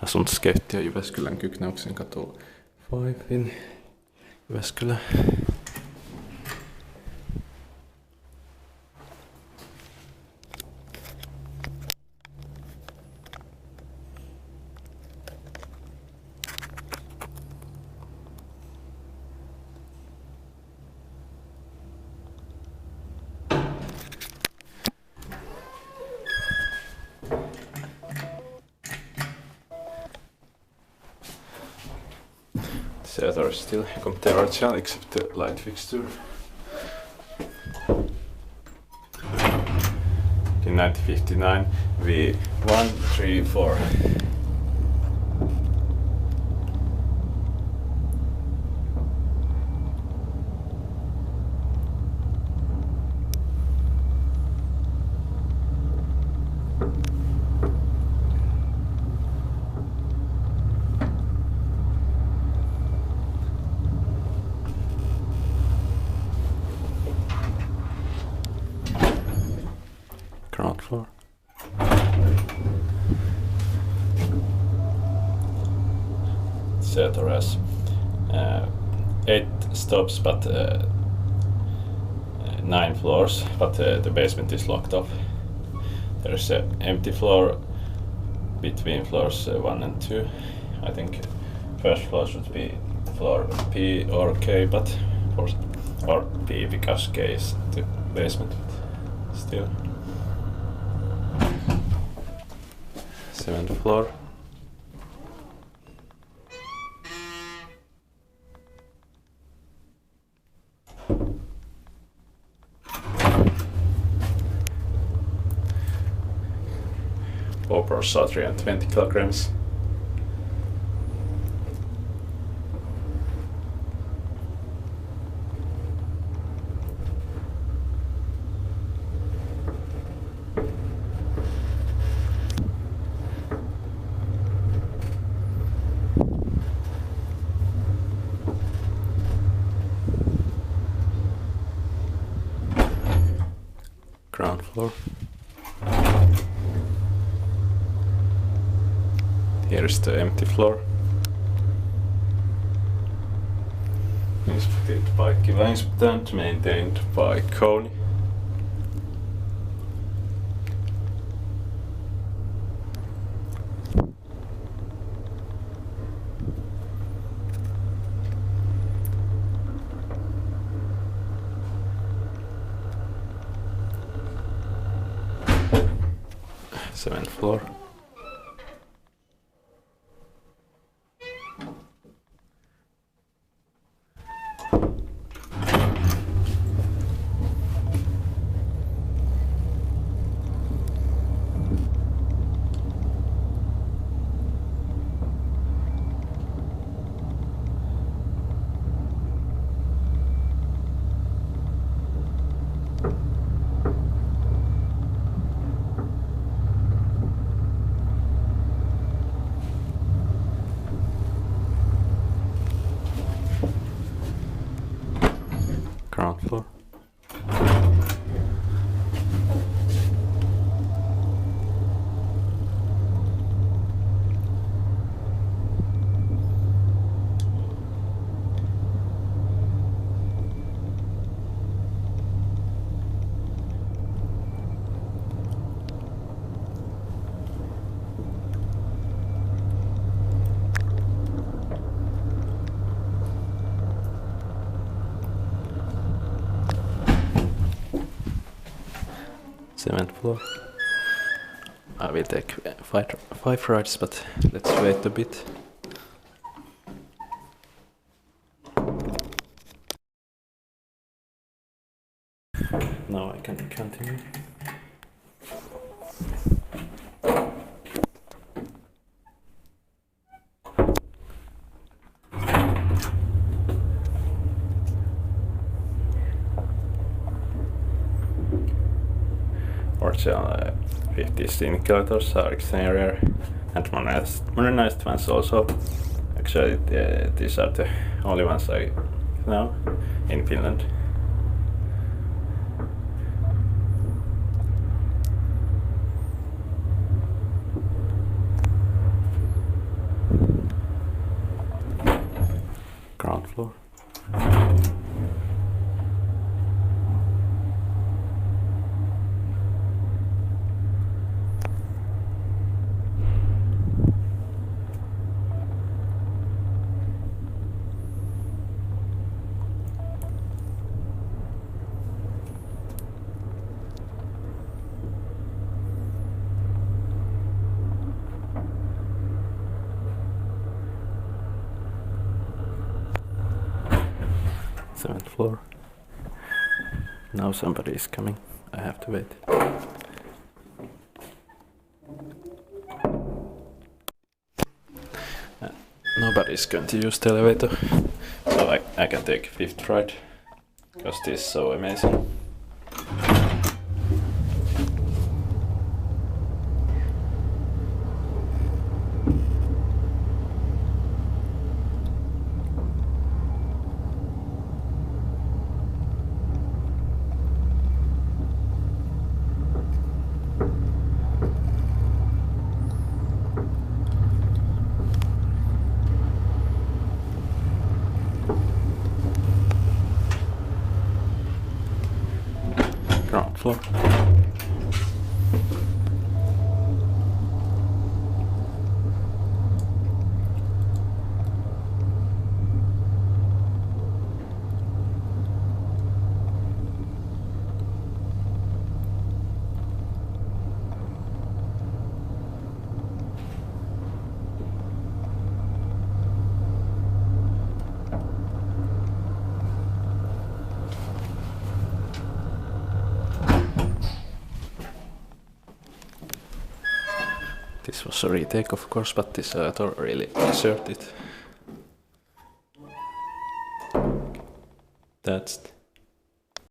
Asuntoskeittiö Jyväskylän Cygnaeuksenkatu 5 in Jyväskylä. The other is still controversial except the light fixture. In 1959 V134. Ground floor. Theater has 8 stops but 9 floors, but the basement is locked up. There is an empty floor between floors 1 and 2. I think first floor should be floor P or K, but or P because K is the basement still. 7th floor. Opera 320 kilograms. Ground floor. Here is the empty floor. Inspected by Kiljanderinkatu, maintained by Koni. Seventh floor. Ground floor. Cement floor. I will take 5 rides, but let's wait a bit. Now I can continue. Original 50 scenic elevators are exterior and modernized ones also. Actually, these are the only ones I know in Finland. floor. Seventh floor. Now somebody is coming. I have to wait. Nobody is going to use the elevator, so I can take fifth ride because this is so amazing. Ground floor. This was a retake, of course, but this elevator really deserved it. That's